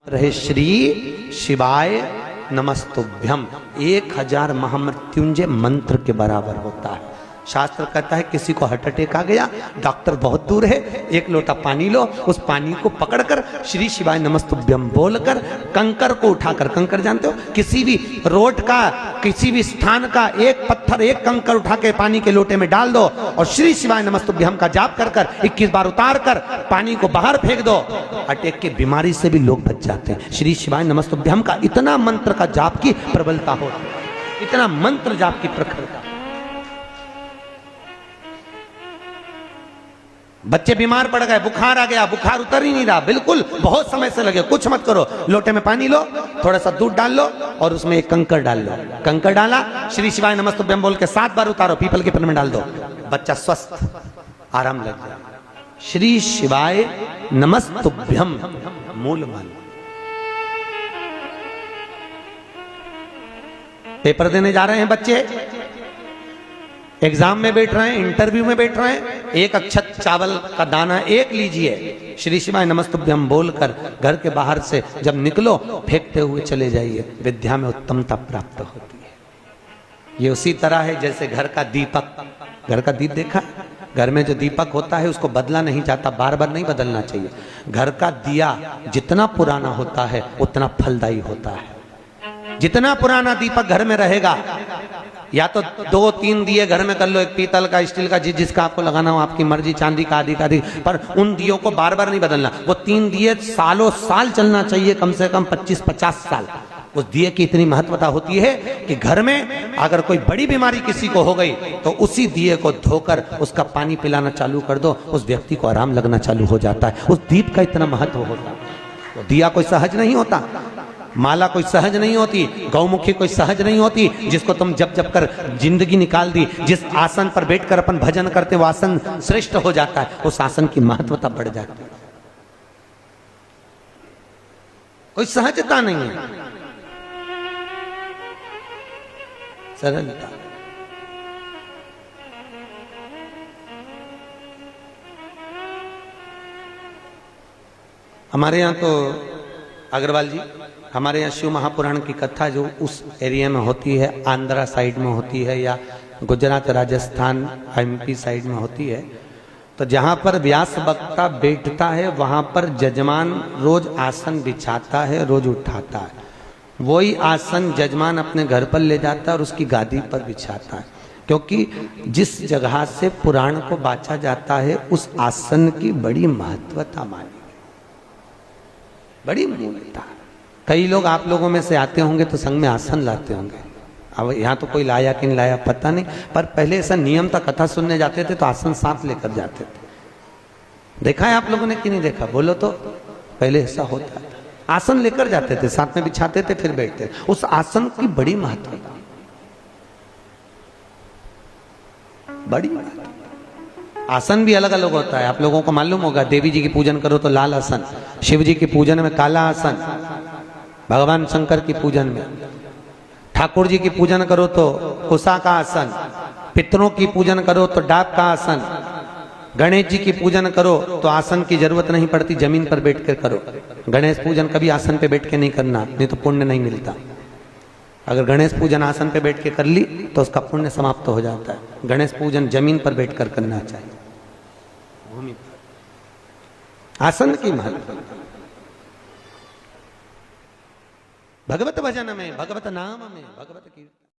रहे श्री शिवाय नमस्तुभ्यम 1000 महामृत्युंजय मंत्र के बराबर होता है। शास्त्र कहता है किसी को हार्ट अटैक आ गया, डॉक्टर बहुत दूर है, एक लोटा पानी लो, उस पानी को पकड़कर श्री शिवाय नमस्तुभ्यम बोलकर कंकर को उठाकर, कंकर जानते हो, किसी भी रोड का किसी भी स्थान का एक पत्थर एक कंकर उठा के पानी के लोटे में डाल दो और श्री शिवाय नमस्तुभ्यम का जाप कर कर 21 बार उतार कर पानी को बाहर फेंक दो। अटैक की बीमारी से भी लोग बच जाते हैं। श्री शिवाय नमस्तुभ्यम का इतना मंत्र का जाप की प्रबलता हो, इतना मंत्र जाप की प्रखरता। बच्चे बीमार पड़ गए, बुखार आ गया, बुखार उतर ही नहीं रहा, बिल्कुल बहुत समय से लगे, कुछ मत करो, लोटे में पानी लो, थोड़ा सा दूध डाल लो और उसमें एक कंकर डाल लो। कंकर डाला, श्री शिवाय नमस्तुभ्यम बोल के 7 बार उतारो, पीपल के पेड़ में डाल दो, बच्चा स्वस्थ, आराम लग जाए। श्री शिवाय नमस्तुभ्यम मूल मान। पेपर देने जा रहे हैं बच्चे, एग्जाम में बैठ रहे हैं, इंटरव्यू में बैठ रहे हैं, एक अक्षत चावल का दाना एक लीजिए, श्री शिवाय नमस्तुभ्यम बोलकर घर के बाहर से जब निकलो फेंकते हुए चले जाइए, विद्या में उत्तमता प्राप्त होती है। ये उसी तरह है जैसे घर का दीपक, घर का दीप देखा, घर में जो दीपक होता है उसको बदला नहीं जाता, बार बार नहीं बदलना चाहिए। घर का दिया जितना पुराना होता है उतना फलदायी होता है। जितना पुराना दीपक घर में रहेगा, या तो 2-3 दिए घर में कर लो, एक पीतल का, स्टील का, जिसका आपको लगाना हो आपकी मर्जी, चांदी का, आदि का आदि, पर उन दियों को बार बार नहीं बदलना। वो 3 दिए सालों साल चलना चाहिए, कम से कम 25-50 साल। उस दिए की इतनी महत्वता होती है कि घर में अगर कोई बड़ी बीमारी किसी को हो गई तो उसी दिए को धोकर उसका पानी पिलाना चालू कर दो, उस व्यक्ति को आराम लगना चालू हो जाता है। उस दीप का इतना महत्व होता है। तो दिया कोई सहज नहीं होता, माला कोई सहज नहीं होती, गौमुखी कोई सहज नहीं होती, जिसको तुम जप जप कर जिंदगी निकाल दी। जिस आसन पर बैठकर अपन भजन करते वो आसन श्रेष्ठ हो जाता है, उस आसन की महत्वता बढ़ जाती है। कोई सहजता नहीं है, सरलता। हमारे यहाँ तो अग्रवाल जी, हमारे यहाँ शिव महापुराण की कथा जो उस एरिया में होती है, आंध्रा साइड में होती है या गुजरात, राजस्थान, एमपी साइड में होती है, तो जहाँ पर व्यास वक्ता बैठता है वहाँ पर जजमान रोज आसन बिछाता है, रोज उठाता है। वही आसन जजमान अपने घर पर ले जाता है और उसकी गादी पर बिछाता है, क्योंकि जिस जगह से पुराण को बांचा जाता है उस आसन की बड़ी महत्वता मानी, बड़ी मूल्यता। कई लोग आप लोगों में से आते होंगे तो संग में आसन लाते होंगे। अब यहाँ तो कोई लाया कि नहीं लाया पता नहीं, पर पहले ऐसा नियम था, कथा सुनने जाते थे तो आसन साथ लेकर जाते थे। देखा है आप लोगों ने कि नहीं देखा? बोलो तो। पहले ऐसा होता था, आसन लेकर जाते थे, साथ में बिछाते थे, फिर बैठते। उस आसन की बड़ी महत्वता, बड़ी महत्वता। आसन भी अलग अलग होता है, आप लोगों को मालूम होगा। देवी जी की पूजन करो तो लाल आसन, शिव जी की पूजन में काला आसन, भगवान शंकर की पूजन में, ठाकुर जी की पूजन करो तो कुसा का आसन, पितरों की पूजन करो तो डाब का आसन, गणेश जी की पूजन करो तो आसन की जरूरत नहीं पड़ती, जमीन पर बैठ कर करो। गणेश पूजन कभी आसन पे बैठ के नहीं करना, नहीं तो पुण्य नहीं मिलता। अगर गणेश पूजन आसन पे बैठ के कर ली तो उसका पुण्य समाप्त हो जाता है। गणेश पूजन जमीन पर बैठकर करना चाहिए, भूमि पर। आसन की महत्व भगवत भजन में, भगवत नाम में, भगवत कीर्तन।